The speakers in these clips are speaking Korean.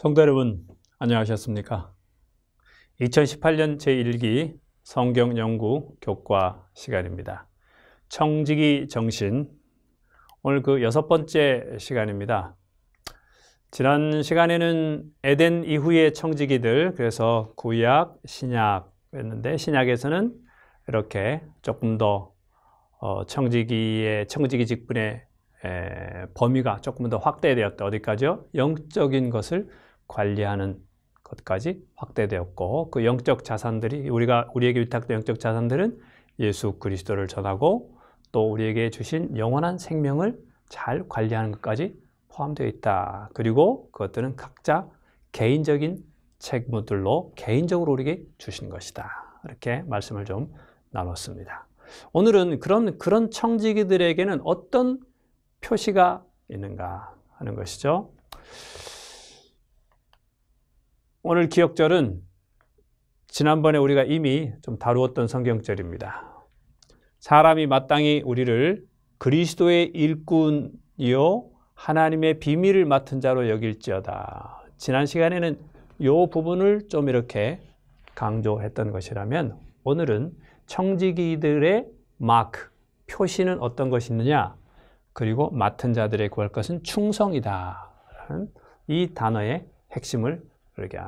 성도 여러분, 안녕하셨습니까? 2018년 제1기 성경 연구 교과 시간입니다. 청지기 정신, 오늘 그 6번째 시간입니다. 지난 시간에는 에덴 이후의 청지기들, 그래서 구약, 신약이었는데 신약에서는 이렇게 조금 더 청지기 직분의 범위가 조금 더 확대되었다. 어디까지요? 영적인 것을 관리하는 것까지 확대되었고, 그 영적 자산들이 우리에게 위탁된 영적 자산들은 예수 그리스도를 전하고 또 우리에게 주신 영원한 생명을 잘 관리하는 것까지 포함되어 있다. 그리고 그것들은 각자 개인적인 책무들로 개인적으로 우리에게 주신 것이다. 이렇게 말씀을 좀 나눴습니다. 오늘은 그런 청지기들에게는 어떤 표시가 있는가 하는 것이죠. 오늘 기억절은 지난번에 우리가 이미 좀 다루었던 성경절입니다. 사람이 마땅히 우리를 그리스도의 일꾼이요 하나님의 비밀을 맡은 자로 여길지어다. 지난 시간에는 이 부분을 좀 이렇게 강조했던 것이라면, 오늘은 청지기들의 마크, 표시는 어떤 것이 있느냐, 그리고 맡은 자들의 구할 것은 충성이다 라는 이 단어의 핵심을 이렇게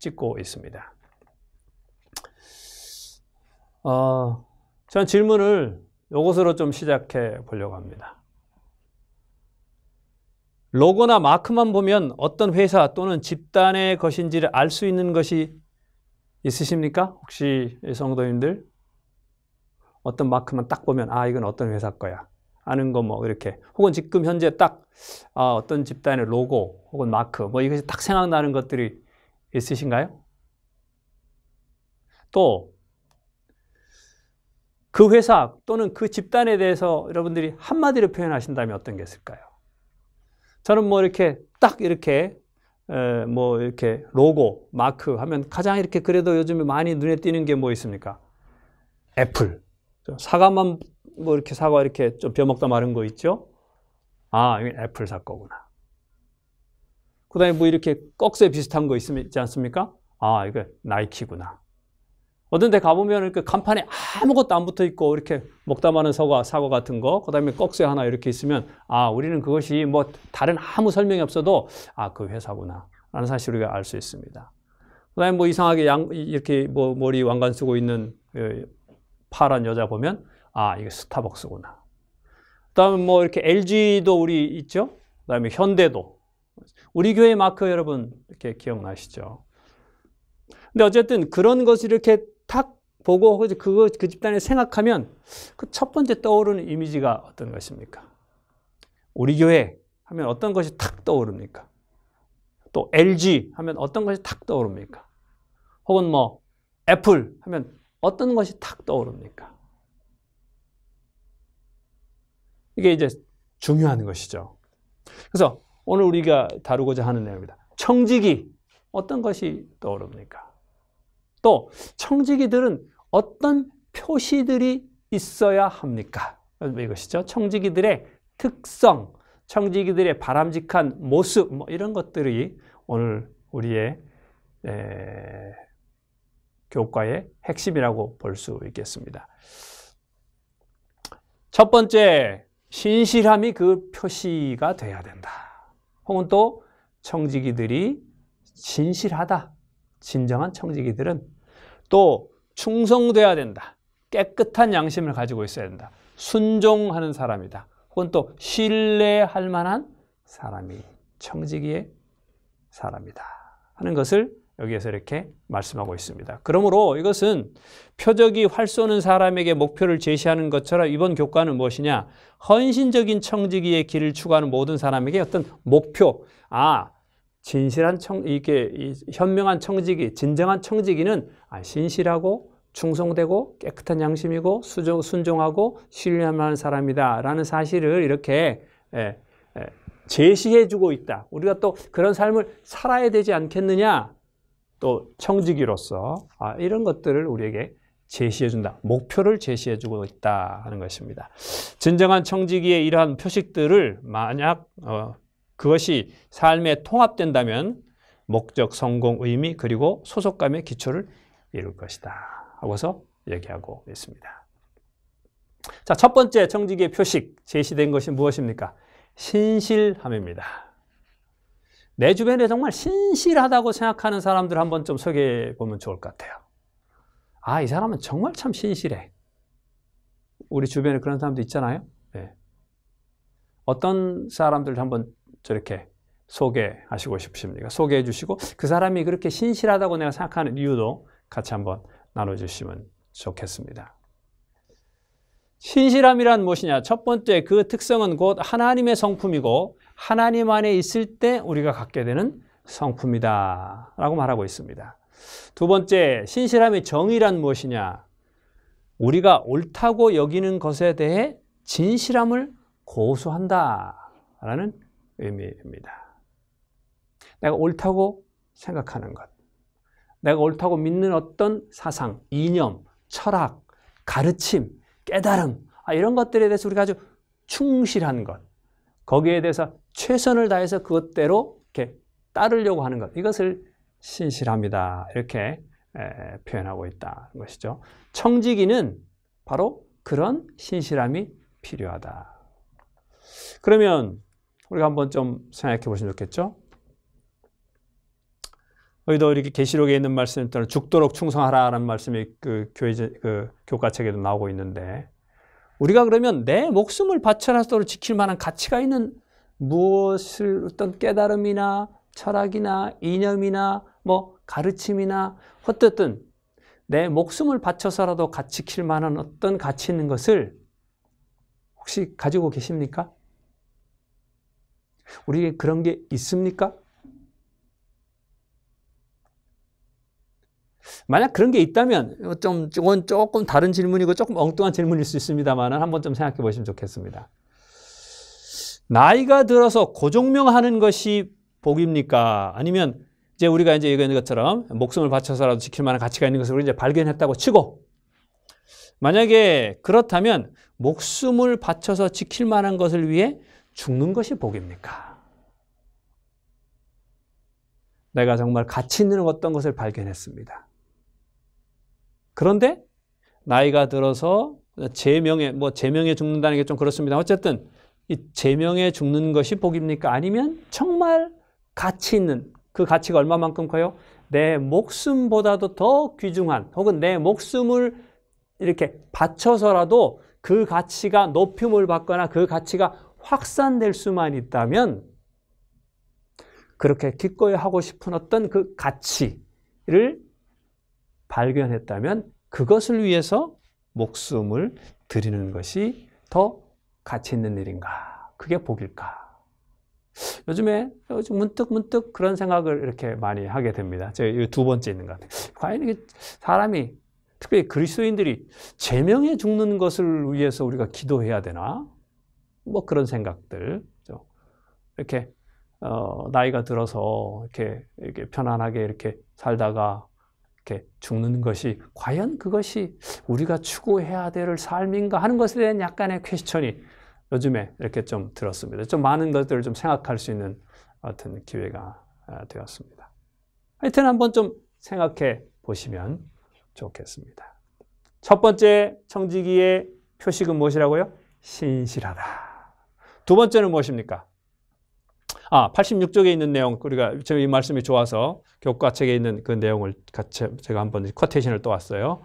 찍고 있습니다. 저는 질문을 이것으로 좀 시작해 보려고 합니다. 로고나 마크만 보면 어떤 회사 또는 집단의 것인지를 알 수 있는 것이 있으십니까? 혹시 성도님들? 어떤 마크만 딱 보면 이건 어떤 회사 거야 아는 거 뭐 이렇게, 혹은 지금 현재 딱 어떤 집단의 로고 혹은 마크 뭐 이것이 딱 생각나는 것들이 있으신가요? 또 그 회사 또는 그 집단에 대해서 여러분들이 한마디로 표현하신다면 어떤 게 있을까요? 저는 뭐 이렇게 딱 이렇게 뭐 이렇게 로고, 마크 하면 가장 이렇게 그래도 요즘에 많이 눈에 띄는 게 뭐 있습니까? 애플. 사과만 뭐 이렇게 사과 이렇게 좀 벼먹다 마른 거 있죠? 이건 애플 사 거구나. 그 다음에 뭐 이렇게 꺽쇠 비슷한 거 있지 않습니까? 이거 나이키구나. 어떤 데 가보면 이렇게 간판에 아무것도 안 붙어 있고 이렇게 먹다 마는 사과 같은 거, 그 다음에 꺽쇠 하나 이렇게 있으면 우리는 그것이 뭐 다른 아무 설명이 없어도 그 회사구나 라는 사실을 우리가 알 수 있습니다. 그 다음에 뭐 이상하게 이렇게 뭐 머리 왕관 쓰고 있는 파란 여자 보면 이거 스타벅스구나. 그 다음에 뭐 이렇게 LG도 우리 있죠? 그 다음에 현대도. 우리 교회 마크 여러분 이렇게 기억나시죠? 근데 어쨌든 그런 것을 이렇게 탁 보고 그 집단을 생각하면 그 첫 번째 떠오르는 이미지가 어떤 것입니까? 우리 교회 하면 어떤 것이 탁 떠오릅니까? 또 LG 하면 어떤 것이 탁 떠오릅니까? 혹은 뭐 애플 하면 어떤 것이 탁 떠오릅니까? 이게 이제 중요한 것이죠. 그래서 오늘 우리가 다루고자 하는 내용입니다. 청지기, 어떤 것이 떠오릅니까? 또 청지기들은 어떤 표시들이 있어야 합니까? 이것이죠. 청지기들의 특성, 청지기들의 바람직한 모습, 뭐 이런 것들이 오늘 우리의 교과의 핵심이라고 볼 수 있겠습니다. 첫 번째, 신실함이 그 표시가 돼야 된다. 혹은 또 청지기들이 진실하다. 진정한 청지기들은 또 충성돼야 된다. 깨끗한 양심을 가지고 있어야 된다. 순종하는 사람이다. 혹은 또 신뢰할 만한 사람이 청지기의 사람이다 하는 것을 여기에서 이렇게 말씀하고 있습니다. 그러므로 이것은 표적이 활 쏘는 사람에게 목표를 제시하는 것처럼 이번 교과는 무엇이냐? 헌신적인 청지기의 길을 추구하는 모든 사람에게 어떤 목표, 진실한 이게 현명한 청지기, 진정한 청지기는 신실하고 충성되고 깨끗한 양심이고 순종하고 신뢰하는 사람이다라는 사실을 이렇게 제시해주고 있다. 우리가 또 그런 삶을 살아야 되지 않겠느냐? 또 청지기로서 이런 것들을 우리에게 제시해준다. 목표를 제시해주고 있다 하는 것입니다. 진정한 청지기의 이러한 표식들을 만약 그것이 삶에 통합된다면 목적, 성공, 의미, 그리고 소속감의 기초를 이룰 것이다 하고서 얘기하고 있습니다. 자, 첫 번째 청지기의 표식 제시된 것이 무엇입니까? 신실함입니다. 내 주변에 정말 신실하다고 생각하는 사람들 한번 좀 소개해 보면 좋을 것 같아요. 아, 이 사람은 정말 참 신실해. 우리 주변에 그런 사람도 있잖아요. 네. 어떤 사람들 한번 저렇게 소개하시고 싶으십니까? 소개해 주시고 그 사람이 그렇게 신실하다고 내가 생각하는 이유도 같이 한번 나눠주시면 좋겠습니다. 신실함이란 무엇이냐? 첫 번째 그 특성은 곧 하나님의 성품이고 하나님 안에 있을 때 우리가 갖게 되는 성품이다 라고 말하고 있습니다. 두 번째, 신실함의 정의란 무엇이냐? 우리가 옳다고 여기는 것에 대해 진실함을 고수한다 라는 의미입니다. 내가 옳다고 생각하는 것, 내가 옳다고 믿는 어떤 사상, 이념, 철학, 가르침, 깨달음, 이런 것들에 대해서 우리가 아주 충실한 것, 거기에 대해서 최선을 다해서 그것대로 이렇게 따르려고 하는 것, 이것을 신실함이다 이렇게 표현하고 있다는 것이죠. 청지기는 바로 그런 신실함이 필요하다. 그러면 우리가 한번 좀 생각해 보시면 좋겠죠. 여기도 이렇게 계시록에 있는 말씀에 따라 죽도록 충성하라라는 말씀이 그 교과책에도 나오고 있는데, 우리가 그러면 내 목숨을 바쳐라도 지킬 만한 가치가 있는 무엇을 어떤 깨달음이나 철학이나 이념이나 뭐 가르침이나 어쨌든 내 목숨을 바쳐서라도 지킬 만한 어떤 가치 있는 것을 혹시 가지고 계십니까? 우리에게 그런 게 있습니까? 만약 그런 게 있다면 이건 조금 다른 질문이고 조금 엉뚱한 질문일 수 있습니다만 한번 좀 생각해 보시면 좋겠습니다. 나이가 들어서 고종명하는 것이 복입니까? 아니면 이제 우리가 이제 얘기한 것처럼 목숨을 바쳐서라도 지킬 만한 가치가 있는 것을 이제 발견했다고 치고, 만약에 그렇다면 목숨을 바쳐서 지킬 만한 것을 위해 죽는 것이 복입니까? 내가 정말 가치 있는 어떤 것을 발견했습니다. 그런데 나이가 들어서 제명에 죽는다는 게 좀 그렇습니다. 어쨌든 이 제명에 죽는 것이 복입니까? 아니면 정말 가치 있는, 그 가치가 얼마만큼 커요? 내 목숨보다도 더 귀중한, 혹은 내 목숨을 이렇게 바쳐서라도 그 가치가 높임을 받거나 그 가치가 확산될 수만 있다면, 그렇게 기꺼이 하고 싶은 어떤 그 가치를 발견했다면 그것을 위해서 목숨을 드리는 것이 더 가치 있는 일인가? 그게 복일까? 요즘에 문득 그런 생각을 이렇게 많이 하게 됩니다. 제가 두 번째 있는 것 같아요. 과연 이게 사람이, 특별히 그리스도인들이 제명에 죽는 것을 위해서 우리가 기도해야 되나? 뭐 그런 생각들. 이렇게 나이가 들어서 이렇게 편안하게 이렇게 살다가 이렇게 죽는 것이 과연 그것이 우리가 추구해야 될 삶인가 하는 것에 대한 약간의 퀘스천이 요즘에 이렇게 좀 들었습니다. 좀 많은 것들을 좀 생각할 수 있는 어떤 기회가 되었습니다. 하여튼 한번 좀 생각해 보시면 좋겠습니다. 첫 번째 청지기의 표식은 무엇이라고요? 신실하다. 두 번째는 무엇입니까? 86쪽에 있는 내용, 우리가 이 말씀이 좋아서 교과책에 있는 그 내용을 같이 제가 한번 쿼테이션을 또 왔어요.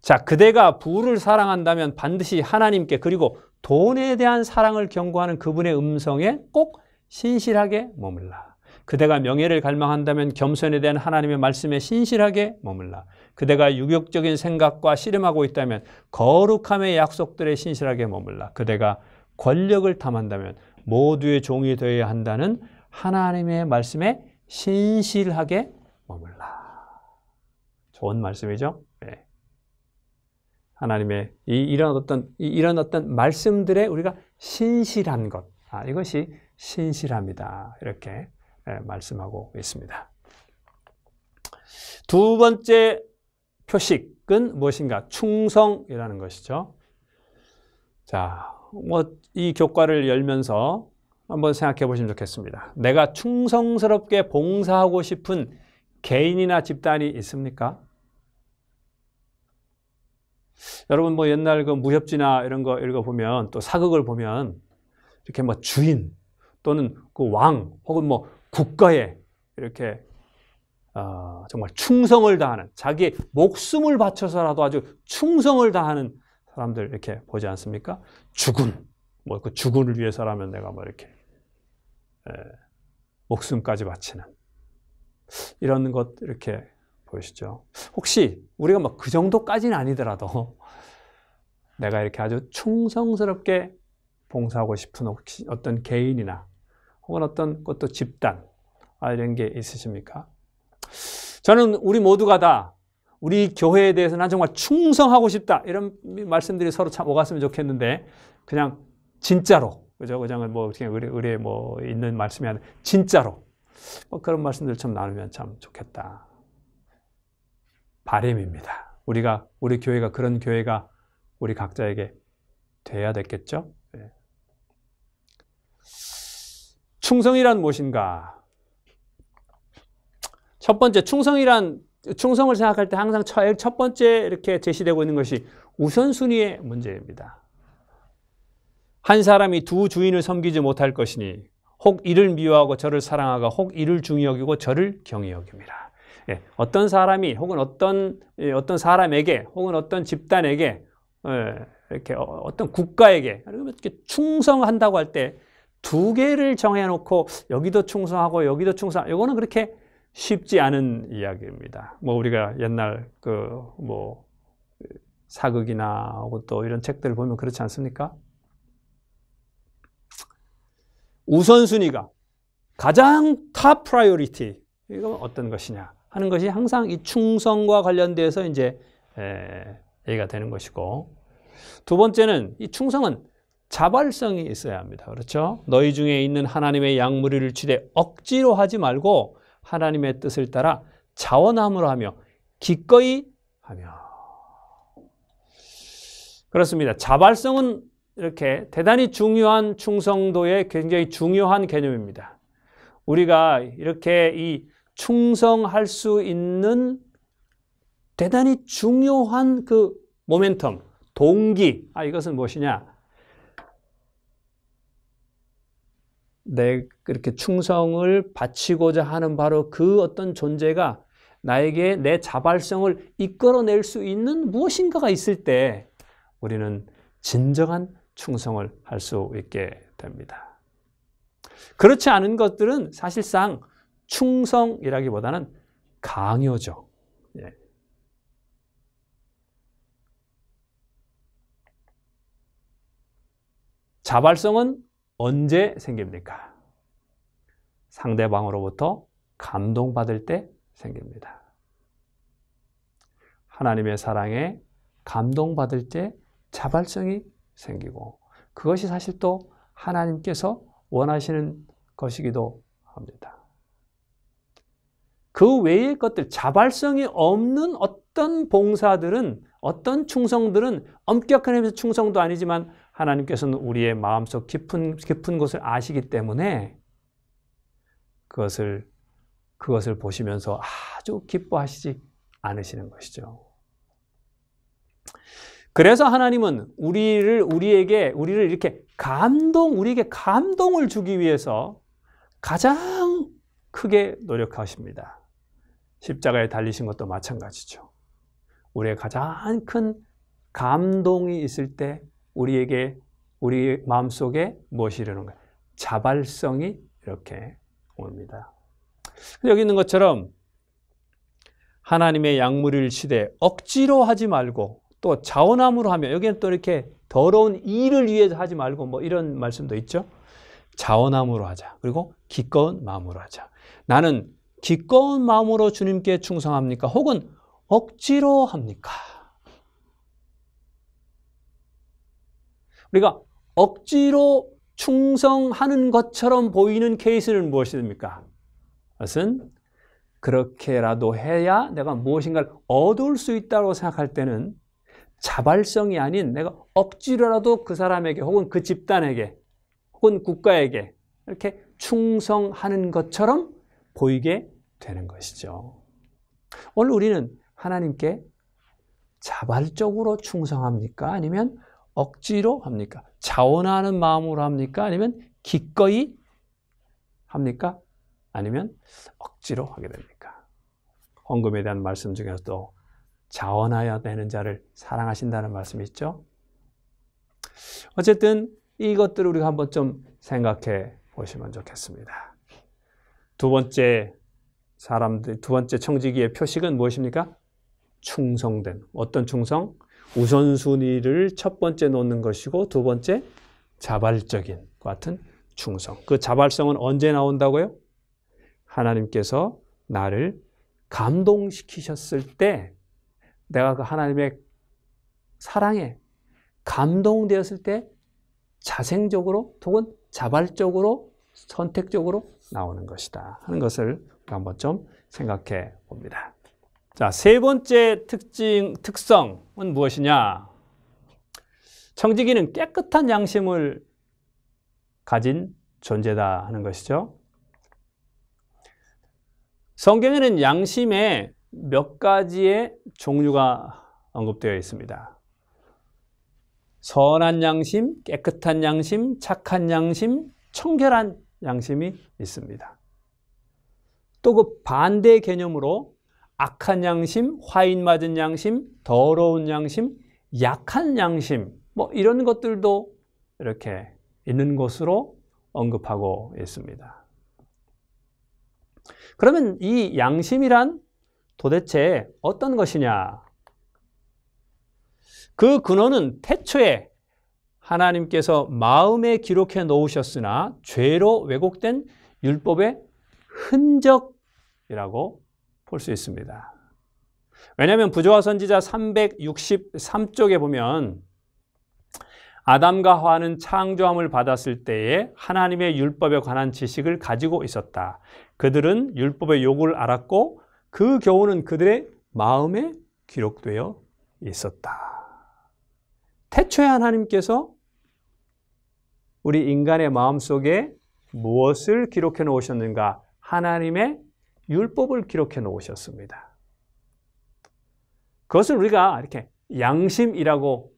자, 그대가 부를 사랑한다면 반드시 하나님께, 그리고 돈에 대한 사랑을 경고하는 그분의 음성에 꼭 신실하게 머물라. 그대가 명예를 갈망한다면 겸손에 대한 하나님의 말씀에 신실하게 머물라. 그대가 유격적인 생각과 씨름하고 있다면 거룩함의 약속들에 신실하게 머물라. 그대가 권력을 탐한다면 모두의 종이 되어야 한다는 하나님의 말씀에 신실하게 머물라. 좋은 말씀이죠? 네. 하나님의 이런 어떤 말씀들에 우리가 신실한 것, 이것이 신실함이다. 이렇게 말씀하고 있습니다. 두 번째 표식은 무엇인가? 충성이라는 것이죠. 자, 이 교과를 열면서 한번 생각해 보시면 좋겠습니다. 내가 충성스럽게 봉사하고 싶은 개인이나 집단이 있습니까? 여러분 뭐 옛날 그 무협지나 이런 거 읽어보면 또 사극을 보면 이렇게 뭐 주인 또는 그 왕 혹은 뭐 국가에 이렇게 정말 충성을 다하는 자기의 목숨을 바쳐서라도 아주 충성을 다하는 사람들 이렇게 보지 않습니까? 주군 뭐 그 주군을 위해서라면 내가 뭐 이렇게 목숨까지 바치는 이런 것 이렇게 보이시죠? 혹시 우리가 뭐 그 정도까지는 아니더라도 내가 이렇게 아주 충성스럽게 봉사하고 싶은 혹시 어떤 개인이나 혹은 어떤 것도 집단 이런 게 있으십니까? 저는 우리 모두가 다 우리 교회에 대해서 난 정말 충성하고 싶다 이런 말씀들이 서로 참 오갔으면 좋겠는데 그냥 진짜로 그죠? 그냥 뭐 그냥 의뢰 뭐 있는 말씀이 아니라 진짜로 뭐 그런 말씀들 좀 나누면 참 좋겠다. 바람입니다. 우리 교회가 그런 교회가 우리 각자에게 돼야 됐겠죠? 네. 충성이란 무엇인가? 첫 번째, 충성을 생각할 때 항상 첫 번째 이렇게 제시되고 있는 것이 우선순위의 문제입니다. 한 사람이 두 주인을 섬기지 못할 것이니 혹 이를 미워하고 저를 사랑하고 혹 이를 중히 여기고 저를 경히 여깁니다. 예, 어떤 사람이 혹은 어떤 사람에게 혹은 어떤 집단에게 이렇게 어떤 국가에게 이렇게 충성한다고 할 때 두 개를 정해놓고 여기도 충성하고 여기도 충성. 이거는 그렇게 쉽지 않은 이야기입니다. 뭐 우리가 옛날 뭐 사극이나 혹은 또 이런 책들을 보면 그렇지 않습니까? 우선순위가 가장 탑 프라이오리티 이건 어떤 것이냐 하는 것이 항상 이 충성과 관련돼서 이제 얘기가 되는 것이고 두 번째는 이 충성은 자발성이 있어야 합니다. 그렇죠? 너희 중에 있는 하나님의 양무리를 취대 억지로 하지 말고 하나님의 뜻을 따라 자원함으로 하며 기꺼이 하며 그렇습니다. 자발성은 이렇게 대단히 중요한 충성도의 굉장히 중요한 개념입니다. 우리가 이렇게 이 충성할 수 있는 대단히 중요한 그 모멘텀, 동기, 이것은 무엇이냐? 그렇게 충성을 바치고자 하는 바로 그 어떤 존재가 나에게 내 자발성을 이끌어낼 수 있는 무엇인가가 있을 때 우리는 진정한 충성을 할 수 있게 됩니다. 그렇지 않은 것들은 사실상 충성이라기보다는 강요죠. 예. 자발성은 언제 생깁니까? 상대방으로부터 감동받을 때 생깁니다. 하나님의 사랑에 감동받을 때 자발성이 생기고 그것이 사실 또 하나님께서 원하시는 것이기도 합니다. 그 외의 것들, 자발성이 없는 어떤 봉사들은 어떤 충성들은 엄격한 의미에서 충성도 아니지만 하나님께서는 우리의 마음속 깊은 곳을 아시기 때문에 그것을 보시면서 아주 기뻐하시지 않으시는 것이죠. 그래서 하나님은 우리에게 이렇게 우리에게 감동을 주기 위해서 가장 크게 노력하십니다. 십자가에 달리신 것도 마찬가지죠. 우리의 가장 큰 감동이 있을 때 우리 마음속에 무엇이 이르는가? 자발성이 이렇게 옵니다. 여기 있는 것처럼 하나님의 양무리를 치되 억지로 하지 말고 또 자원함으로 하며 여기는 또 이렇게 더러운 일을 위해서 하지 말고 뭐 이런 말씀도 있죠. 자원함으로 하자. 그리고 기꺼운 마음으로 하자. 나는 기꺼운 마음으로 주님께 충성합니까? 혹은 억지로 합니까? 우리가 억지로 충성하는 것처럼 보이는 케이스는 무엇입니까? 그것은 그렇게라도 해야 내가 무엇인가를 얻을 수 있다고 생각할 때는 자발성이 아닌 내가 억지로라도 그 사람에게 혹은 그 집단에게 혹은 국가에게 이렇게 충성하는 것처럼 보이게 되는 것이죠. 오늘 우리는 하나님께 자발적으로 충성합니까? 아니면 억지로 합니까? 자원하는 마음으로 합니까? 아니면 기꺼이 합니까? 아니면 억지로 하게 됩니까? 헌금에 대한 말씀 중에서도 자원하여 내는 자를 사랑하신다는 말씀이 있죠. 어쨌든 이것들을 우리가 한번 좀 생각해 보시면 좋겠습니다. 두 번째 청지기의 표식은 무엇입니까? 충성된. 어떤 충성? 우선순위를 첫 번째 놓는 것이고 두 번째 자발적인 같은 충성. 그 자발성은 언제 나온다고요? 하나님께서 나를 감동시키셨을 때, 내가 그 하나님의 사랑에 감동되었을 때 자생적으로 혹은 자발적으로 선택적으로 나오는 것이다 하는 것을 한번 좀 생각해 봅니다. 자, 세 번째 특성은 무엇이냐? 청지기는 깨끗한 양심을 가진 존재다 하는 것이죠. 성경에는 양심에 몇 가지의 종류가 언급되어 있습니다. 선한 양심, 깨끗한 양심, 착한 양심, 청결한 양심이 있습니다. 또 그 반대 개념으로 악한 양심, 화인 맞은 양심, 더러운 양심, 약한 양심, 이런 것들도 이렇게 있는 것으로 언급하고 있습니다. 그러면 이 양심이란 도대체 어떤 것이냐? 그 근원은 태초에 하나님께서 마음에 기록해 놓으셨으나 죄로 왜곡된 율법의 흔적이라고 볼 수 있습니다. 왜냐하면 부조화 선지자 363쪽에 보면 아담과 하와는 창조함을 받았을 때에 하나님의 율법에 관한 지식을 가지고 있었다. 그들은 율법의 요구를 알았고 그 교훈은 그들의 마음에 기록되어 있었다. 태초에 하나님께서 우리 인간의 마음속에 무엇을 기록해 놓으셨는가? 하나님의 율법을 기록해 놓으셨습니다. 그것을 우리가 이렇게 양심이라고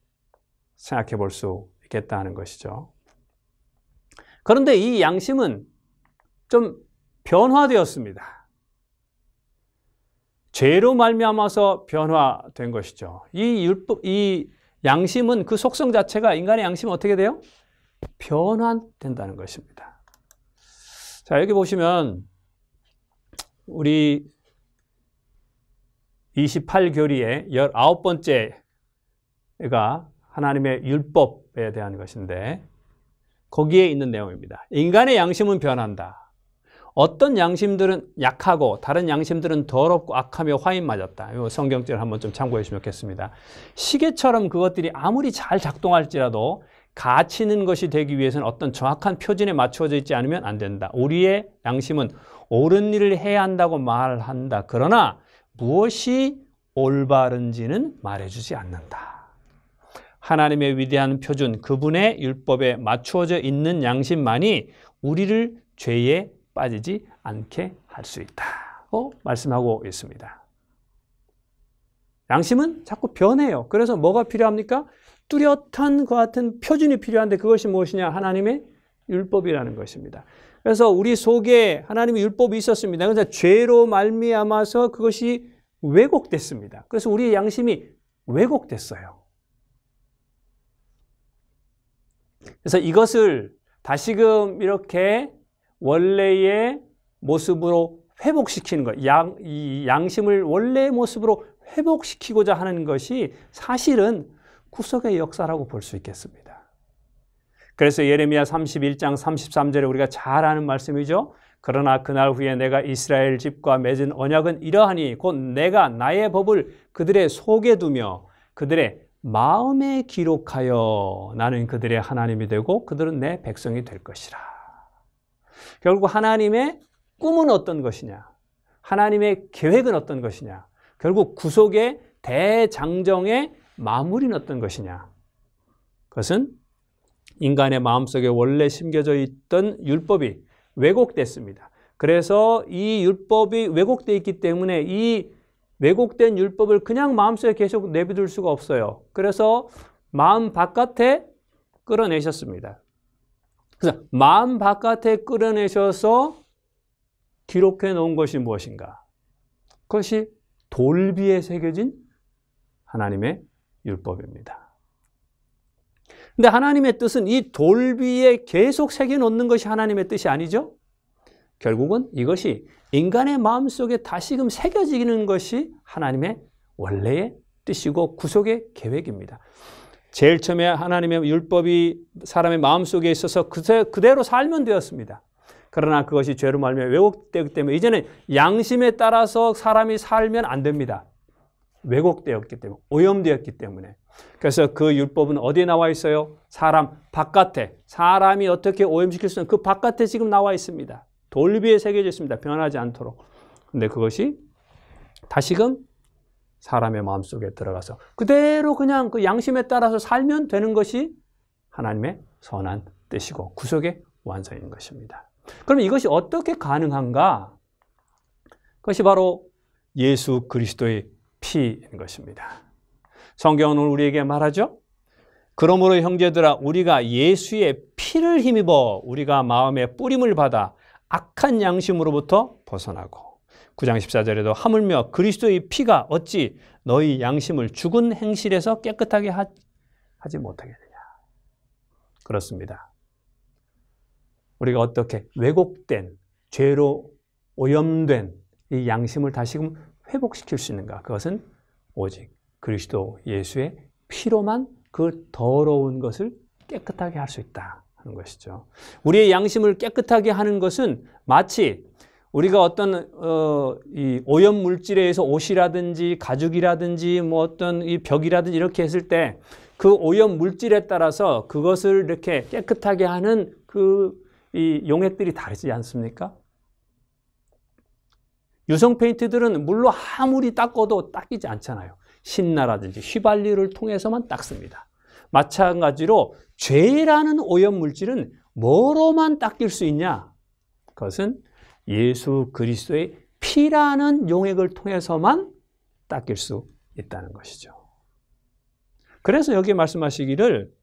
생각해 볼 수 있겠다는 것이죠. 그런데 이 양심은 좀 변화되었습니다. 죄로 말미암아서 변화된 것이죠. 이 양심은 그 속성 자체가 인간의 양심은 어떻게 돼요? 변화된다는 것입니다. 자, 여기 보시면 우리 28교리의 19번째가 하나님의 율법에 대한 것인데 거기에 있는 내용입니다. 인간의 양심은 변한다. 어떤 양심들은 약하고 다른 양심들은 더럽고 악하며 화인 맞았다. 이 성경절을 한번 좀 참고해 주시면 좋겠습니다. 시계처럼 그것들이 아무리 잘 작동할지라도 가치는 것이 되기 위해서는 어떤 정확한 표준에 맞추어져 있지 않으면 안 된다. 우리의 양심은 옳은 일을 해야 한다고 말한다. 그러나 무엇이 올바른지는 말해주지 않는다. 하나님의 위대한 표준, 그분의 율법에 맞추어져 있는 양심만이 우리를 죄에 빠지지 않게 할 수 있다고 말씀하고 있습니다. 양심은 자꾸 변해요. 그래서 뭐가 필요합니까? 뚜렷한 그 같은 표준이 필요한데 그것이 무엇이냐? 하나님의 율법이라는 것입니다. 그래서 우리 속에 하나님의 율법이 있었습니다. 그래서 죄로 말미암아서 그것이 왜곡됐습니다. 그래서 우리의 양심이 왜곡됐어요. 그래서 이것을 다시금 이렇게 원래의 모습으로 회복시키는 것, 이 양심을 원래의 모습으로 회복시키고자 하는 것이 사실은 구속의 역사라고 볼 수 있겠습니다. 그래서 예레미야 31장 33절에 우리가 잘 아는 말씀이죠. 그러나 그날 후에 내가 이스라엘 집과 맺은 언약은 이러하니 곧 내가 나의 법을 그들의 속에 두며 그들의 마음에 기록하여 나는 그들의 하나님이 되고 그들은 내 백성이 될 것이라. 결국 하나님의 꿈은 어떤 것이냐? 하나님의 계획은 어떤 것이냐? 결국 구속의 대장정의 마무리는 어떤 것이냐? 그것은 인간의 마음속에 원래 심겨져 있던 율법이 왜곡됐습니다. 그래서 이 율법이 왜곡되어 있기 때문에 이 왜곡된 율법을 그냥 마음속에 계속 내비둘 수가 없어요. 그래서 마음 바깥에 끌어내셨습니다. 그래서 마음 바깥에 끌어내셔서 기록해 놓은 것이 무엇인가? 그것이 돌비에 새겨진 하나님의 율법입니다. 근데 하나님의 뜻은 이 돌비에 계속 새겨놓는 것이 하나님의 뜻이 아니죠? 결국은 이것이 인간의 마음속에 다시금 새겨지는 것이 하나님의 원래의 뜻이고 구속의 계획입니다. 제일 처음에 하나님의 율법이 사람의 마음속에 있어서 그대로 살면 되었습니다. 그러나 그것이 죄로 말미암아 왜곡되었기 때문에 이제는 양심에 따라서 사람이 살면 안 됩니다. 왜곡되었기 때문에, 오염되었기 때문에. 그래서 그 율법은 어디에 나와 있어요? 사람 바깥에, 사람이 어떻게 오염시킬 수 있는 그 바깥에 지금 나와 있습니다. 돌비에 새겨져 있습니다. 변하지 않도록. 근데 그것이 다시금 사람의 마음속에 들어가서 그대로 그냥 그 양심에 따라서 살면 되는 것이 하나님의 선한 뜻이고 구속의 완성인 것입니다. 그럼 이것이 어떻게 가능한가? 그것이 바로 예수 그리스도의 피인 것입니다. 성경은 우리에게 말하죠. 그러므로 형제들아 우리가 예수의 피를 힘입어 우리가 마음의 뿌림을 받아 악한 양심으로부터 벗어나고 9장 14절에도 하물며 그리스도의 피가 어찌 너희 양심을 죽은 행실에서 깨끗하게 하지 못하겠느냐. 그렇습니다. 우리가 어떻게 왜곡된 죄로 오염된 이 양심을 다시금 회복시킬 수 있는가? 그것은 오직 그리스도 예수의 피로만 그 더러운 것을 깨끗하게 할 수 있다 하는 것이죠. 우리의 양심을 깨끗하게 하는 것은 마치 우리가 어떤 이 오염 물질에 의해서 옷이라든지 가죽이라든지 뭐 어떤 이 벽이라든지 이렇게 했을 때 그 오염 물질에 따라서 그것을 이렇게 깨끗하게 하는 이 용액들이 다르지 않습니까? 유성 페인트들은 물로 아무리 닦아도 닦이지 않잖아요. 신나라든지 휘발유를 통해서만 닦습니다. 마찬가지로 죄라는 오염 물질은 뭐로만 닦일 수 있냐? 그것은 예수 그리스도의 피라는 용액을 통해서만 닦일 수 있다는 것이죠. 그래서 여기 말씀하시기를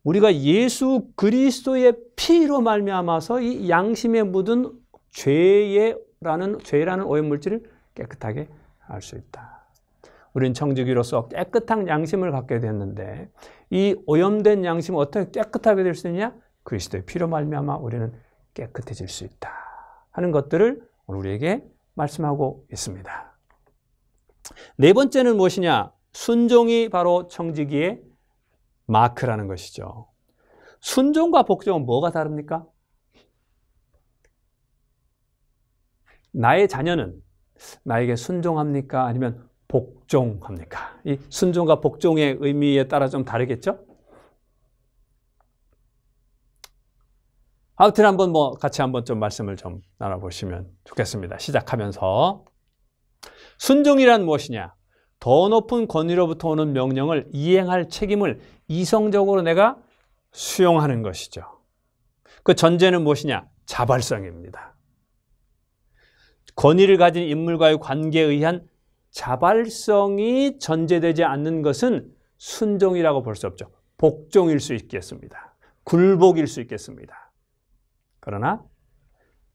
우리가 예수 그리스도의 피로 말미암아서 이 양심에 묻은 죄라는 오염물질을 깨끗하게 할 수 있다. 우리는 청지기로서 깨끗한 양심을 갖게 됐는데 이 오염된 양심을 어떻게 깨끗하게 될 수 있냐? 그리스도의 피로 말미암아 우리는 깨끗해질 수 있다 하는 것들을 오늘 우리에게 말씀하고 있습니다. 네 번째는 무엇이냐? 순종이 바로 청지기의 마크라는 것이죠. 순종과 복종은 뭐가 다릅니까? 나의 자녀는 나에게 순종합니까? 아니면 복종합니까? 이 순종과 복종의 의미에 따라 좀 다르겠죠? 아무튼 한번 같이 한번 좀 말씀을 좀 나눠보시면 좋겠습니다. 시작하면서 순종이란 무엇이냐? 더 높은 권위로부터 오는 명령을 이행할 책임을 이성적으로 내가 수용하는 것이죠. 그 전제는 무엇이냐? 자발성입니다. 권위를 가진 인물과의 관계에 의한 자발성이 전제되지 않는 것은 순종이라고 볼 수 없죠. 복종일 수 있겠습니다. 굴복일 수 있겠습니다. 그러나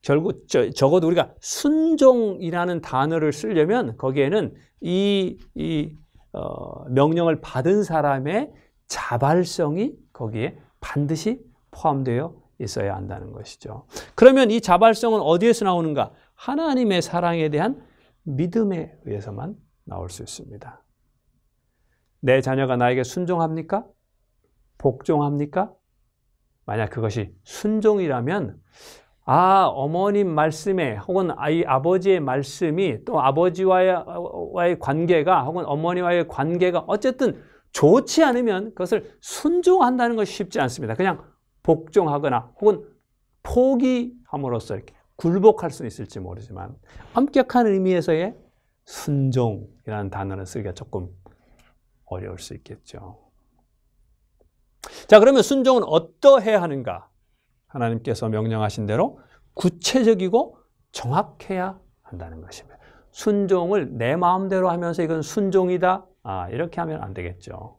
결국 적어도 우리가 순종이라는 단어를 쓰려면 거기에는 명령을 받은 사람의 자발성이 거기에 반드시 포함되어 있어야 한다는 것이죠. 그러면 이 자발성은 어디에서 나오는가? 하나님의 사랑에 대한 믿음에 의해서만 나올 수 있습니다. 내 자녀가 나에게 순종합니까? 복종합니까? 만약 그것이 순종이라면 어머님 말씀에 혹은 아버지의 말씀이 또 아버지와의 관계가 혹은 어머니와의 관계가 어쨌든 좋지 않으면 그것을 순종한다는 것이 쉽지 않습니다. 그냥 복종하거나 혹은 포기함으로써 이렇게 굴복할 수 있을지 모르지만 엄격한 의미에서의 순종이라는 단어를 쓰기가 조금 어려울 수 있겠죠. 자, 그러면 순종은 어떠해야 하는가? 하나님께서 명령하신 대로 구체적이고 정확해야 한다는 것입니다. 순종을 내 마음대로 하면서 이건 순종이다. 이렇게 하면 안 되겠죠.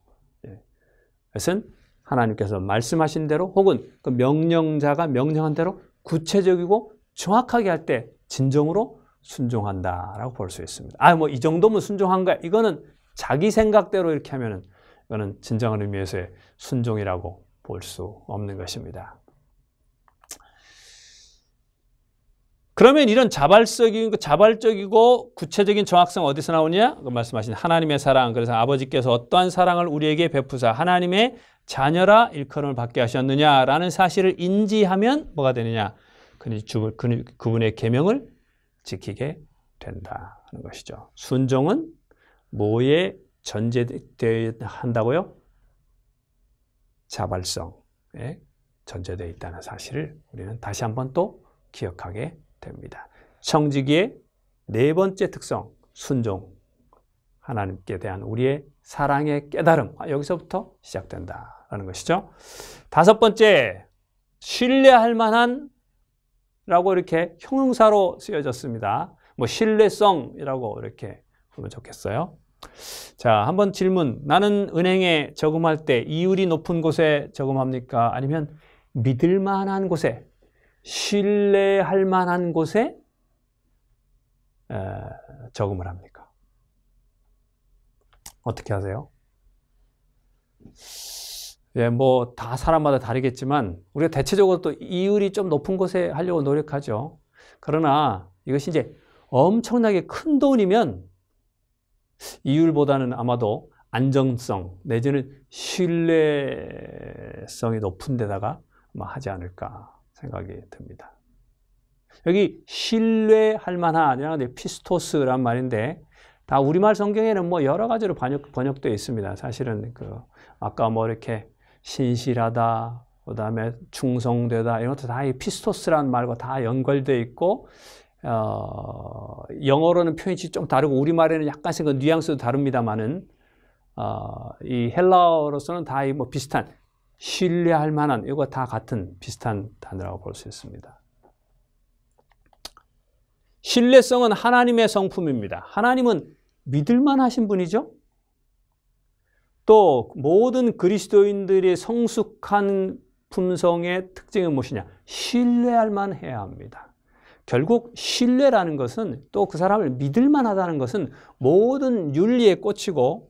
그것은 하나님께서 말씀하신 대로 혹은 그 명령자가 명령한 대로 구체적이고 정확하게 할 때 진정으로 순종한다라고 볼 수 있습니다. 뭐 이 정도면 순종한 거야. 이거는 자기 생각대로 이렇게 하면은 이거는 진정한 의미에서의 순종이라고 볼 수 없는 것입니다. 그러면 이런 자발적이고 구체적인 정확성 어디서 나오냐? 말씀하신 하나님의 사랑. 그래서 아버지께서 어떠한 사랑을 우리에게 베푸사 하나님의 자녀라 일컬음을 받게 하셨느냐라는 사실을 인지하면 뭐가 되느냐? 그분의 계명을 지키게 된다는 것이죠. 순종은 뭐에 전제되어야 한다고요? 자발성에 전제되어 있다는 사실을 우리는 다시 한번 또 기억하게 됩니다. 청지기의 네 번째 특성, 순종. 하나님께 대한 우리의 사랑의 깨달음. 여기서부터 시작된다라는 것이죠. 다섯 번째, 신뢰할 만한 라고 이렇게 형용사로 쓰여졌습니다. 뭐 신뢰성이라고 이렇게 보면 좋겠어요. 자, 한번 질문. 나는 은행에 저금할 때 이율이 높은 곳에 저금합니까? 아니면 믿을 만한 곳에, 신뢰할 만한 곳에 저금을 합니까? 어떻게 하세요? 뭐 다 사람마다 다르겠지만 우리가 대체적으로 또 이율이 좀 높은 곳에 하려고 노력하죠. 그러나 이것이 이제 엄청나게 큰 돈이면 이율보다는 아마도 안정성 내지는 신뢰성이 높은 데다가 하지 않을까 생각이 듭니다. 여기 신뢰할 만한 피스토스란 말인데 다 우리말 성경에는 뭐 여러 가지로 번역되어 있습니다. 사실은 아까 뭐 이렇게 신실하다, 그 다음에 충성되다 이런 것도 다 이 피스토스라는 말과 다 연결되어 있고 영어로는 표현이 좀 다르고 우리말에는 약간씩 그 뉘앙스도 다릅니다만은 이 헬라어로서는 다 뭐 비슷한 신뢰할 만한 이거 다 같은 비슷한 단어라고 볼 수 있습니다. 신뢰성은 하나님의 성품입니다. 하나님은 믿을만 하신 분이죠. 또 모든 그리스도인들의 성숙한 품성의 특징은 무엇이냐? 신뢰할 만해야 합니다. 결국 신뢰라는 것은 또 그 사람을 믿을만 하다는 것은 모든 윤리의 꽃이고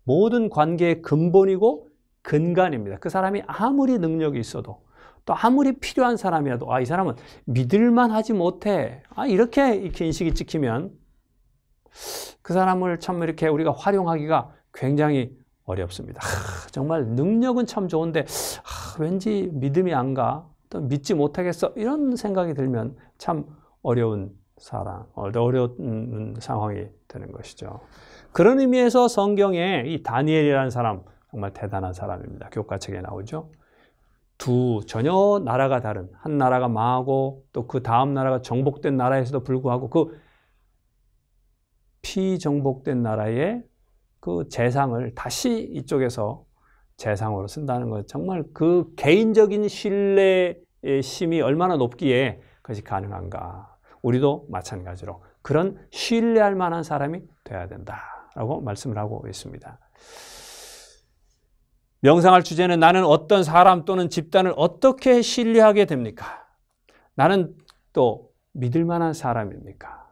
모든 관계의 근본이고 근간입니다. 그 사람이 아무리 능력이 있어도 또 아무리 필요한 사람이라도 이 사람은 믿을만 하지 못해. 이렇게 인식이 찍히면 그 사람을 참 이렇게 우리가 활용하기가 굉장히 어렵습니다. 정말 능력은 참 좋은데 왠지 믿음이 안 가. 또 믿지 못하겠어. 이런 생각이 들면 참 어려운 상황이 되는 것이죠. 그런 의미에서 성경에 이 다니엘이라는 사람 정말 대단한 사람입니다. 교과책에 나오죠. 두 전혀 나라가 다른 한 나라가 망하고 또 그 다음 나라가 정복된 나라에서도 불구하고 그 피정복된 나라의 그 재상을 다시 이쪽에서 재상으로 쓴다는 것 정말 그 개인적인 신뢰의 심이 얼마나 높기에 그것이 가능한가. 우리도 마찬가지로 그런 신뢰할 만한 사람이 돼야 된다라고 말씀을 하고 있습니다. 명상할 주제는 나는 어떤 사람 또는 집단을 어떻게 신뢰하게 됩니까? 나는 또 믿을 만한 사람입니까?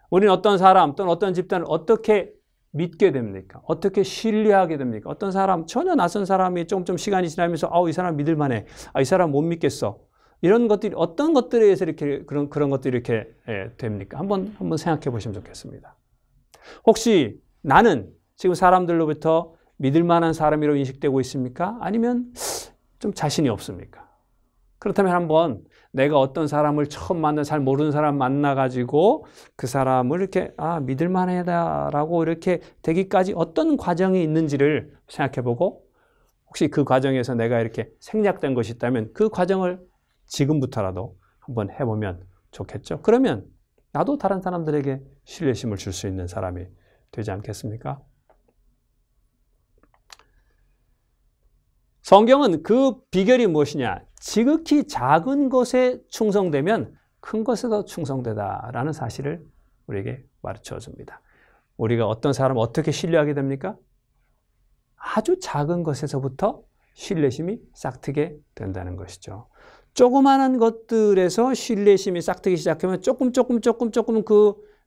우리는 어떤 사람 또는 어떤 집단을 어떻게 믿게 됩니까? 어떻게 신뢰하게 됩니까? 어떤 사람, 전혀 낯선 사람이 좀 시간이 지나면서 이 사람 믿을 만해. 이 사람 못 믿겠어. 이런 것들이 어떤 것들에 의해서 이렇게 그런 것들이 이렇게 됩니까? 한번 생각해 보시면 좋겠습니다. 혹시 나는 지금 사람들로부터 믿을 만한 사람이라고 인식되고 있습니까? 아니면 좀 자신이 없습니까? 그렇다면 한번 내가 어떤 사람을 처음 잘 모르는 사람 만나가지고 그 사람을 이렇게 믿을 만하다라고 이렇게 되기까지 어떤 과정이 있는지를 생각해보고 혹시 그 과정에서 내가 이렇게 생략된 것이 있다면 그 과정을 지금부터라도 한번 해보면 좋겠죠. 그러면 나도 다른 사람들에게 신뢰심을 줄 수 있는 사람이 되지 않겠습니까? 성경은 그 비결이 무엇이냐? 지극히 작은 것에 충성되면 큰 것에도 충성되다라는 사실을 우리에게 가르쳐 줍니다. 우리가 어떤 사람을 어떻게 신뢰하게 됩니까? 아주 작은 것에서부터 신뢰심이 싹트게 된다는 것이죠. 조그마한 것들에서 신뢰심이 싹트기 시작하면 조금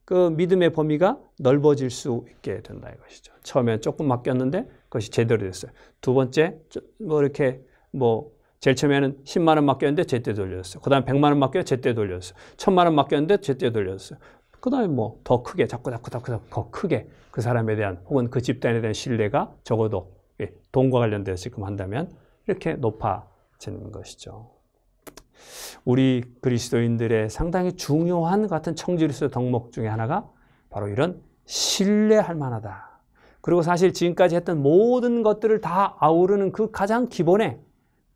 그 믿음의 범위가 넓어질 수 있게 된다 이것이죠. 처음엔 조금 맡겼는데 그것이 제대로 됐어요. 두 번째 제일 처음에는 10만 원 맡겼는데 제때 돌려줬어요. 그 다음에 100만 원 맡겨 제때 돌려줬어요. 1000만 원 맡겼는데 제때 돌려줬어요. 그 다음에 더 크게 자꾸 더 크게 그 사람에 대한 혹은 그 집단에 대한 신뢰가 적어도 돈과 관련돼서 지금 한다면 이렇게 높아지는 것이죠. 우리 그리스도인들의 상당히 중요한 같은 청지기로서의 덕목 중에 하나가 바로 이런 신뢰할 만하다. 그리고 사실 지금까지 했던 모든 것들을 다 아우르는 그 가장 기본에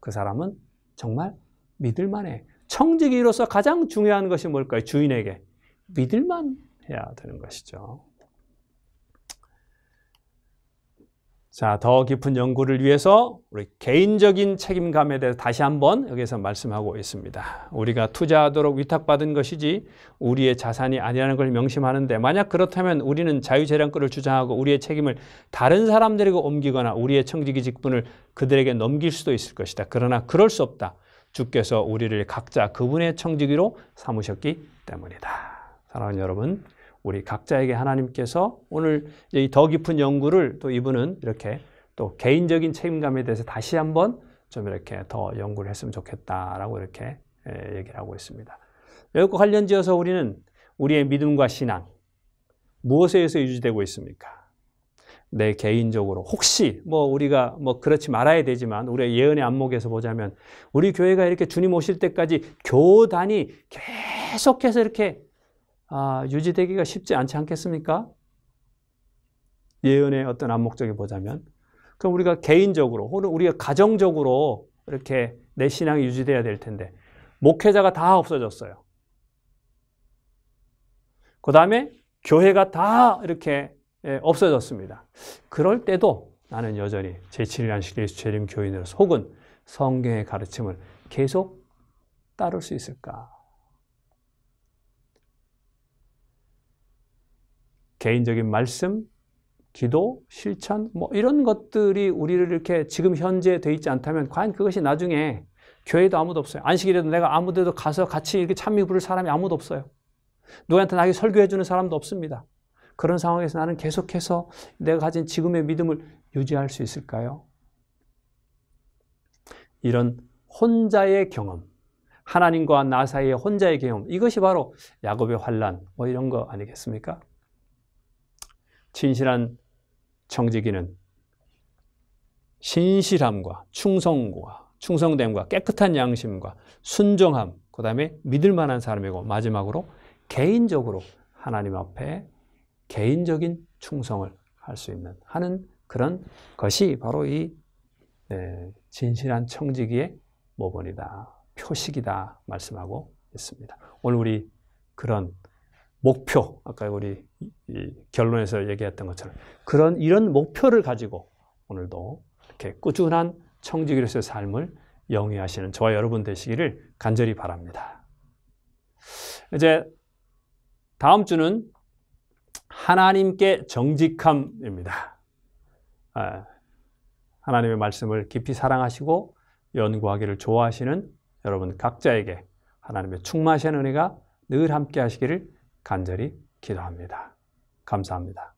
그 사람은 정말 믿을만해. 청지기로서 가장 중요한 것이 뭘까요? 주인에게 믿을만 해야 되는 것이죠. 자, 더 깊은 연구를 위해서 우리 개인적인 책임감에 대해서 다시 한번 여기서 말씀하고 있습니다. 우리가 투자하도록 위탁받은 것이지 우리의 자산이 아니라는 걸 명심하는데, 만약 그렇다면 우리는 자유재량권을 주장하고 우리의 책임을 다른 사람들에게 옮기거나 우리의 청지기 직분을 그들에게 넘길 수도 있을 것이다. 그러나 그럴 수 없다. 주께서 우리를 각자 그분의 청지기로 삼으셨기 때문이다. 사랑하는 여러분, 우리 각자에게 하나님께서 오늘 이 더 깊은 연구를 또 이분은 이렇게 또 개인적인 책임감에 대해서 다시 한번 좀 이렇게 더 연구를 했으면 좋겠다라고 이렇게 얘기를 하고 있습니다. 이것과 관련지어서 우리는 우리의 믿음과 신앙 무엇에 의해서 유지되고 있습니까? 내 개인적으로 혹시 우리가 그렇지 말아야 되지만 우리의 예언의 안목에서 보자면 우리 교회가 이렇게 주님 오실 때까지 교단이 계속해서 이렇게 유지되기가 쉽지 않지 않겠습니까? 예언의 어떤 안목적에 보자면. 그럼 우리가 개인적으로 혹은 우리가 가정적으로 이렇게 내 신앙이 유지돼야 될 텐데 목회자가 다 없어졌어요. 그 다음에 교회가 다 이렇게 없어졌습니다. 그럴 때도 나는 여전히 제7일 안식 예수 재림 교인으로서 혹은 성경의 가르침을 계속 따를 수 있을까? 개인적인 말씀, 기도, 실천 이런 것들이 우리를 이렇게 지금 현재 돼 있지 않다면 과연 그것이 나중에 교회도 아무도 없어요. 안식일에도 내가 아무 데도 가서 같이 이렇게 찬미 부를 사람이 아무도 없어요. 누구한테 나에게 설교해 주는 사람도 없습니다. 그런 상황에서 나는 계속해서 내가 가진 지금의 믿음을 유지할 수 있을까요? 이런 혼자의 경험, 하나님과 나 사이의 혼자의 경험, 이것이 바로 야곱의 환난 이런 거 아니겠습니까? 진실한 청지기는 신실함과 충성됨과 깨끗한 양심과 순종함, 그 다음에 믿을 만한 사람이고 마지막으로 개인적으로 하나님 앞에 개인적인 충성을 할 수 있는 하는 그런 것이 바로 이 진실한 청지기의 모본이다, 표식이다 말씀하고 있습니다. 오늘 우리 그런 목표, 아까 우리 결론에서 얘기했던 것처럼 이런 목표를 가지고 오늘도 이렇게 꾸준한 청지기로서의 삶을 영위하시는 저와 여러분 되시기를 간절히 바랍니다. 이제 다음 주는 하나님께 정직함입니다. 하나님의 말씀을 깊이 사랑하시고 연구하기를 좋아하시는 여러분 각자에게 하나님의 충만하신 은혜가 늘 함께 하시기를 간절히 기도합니다. 감사합니다.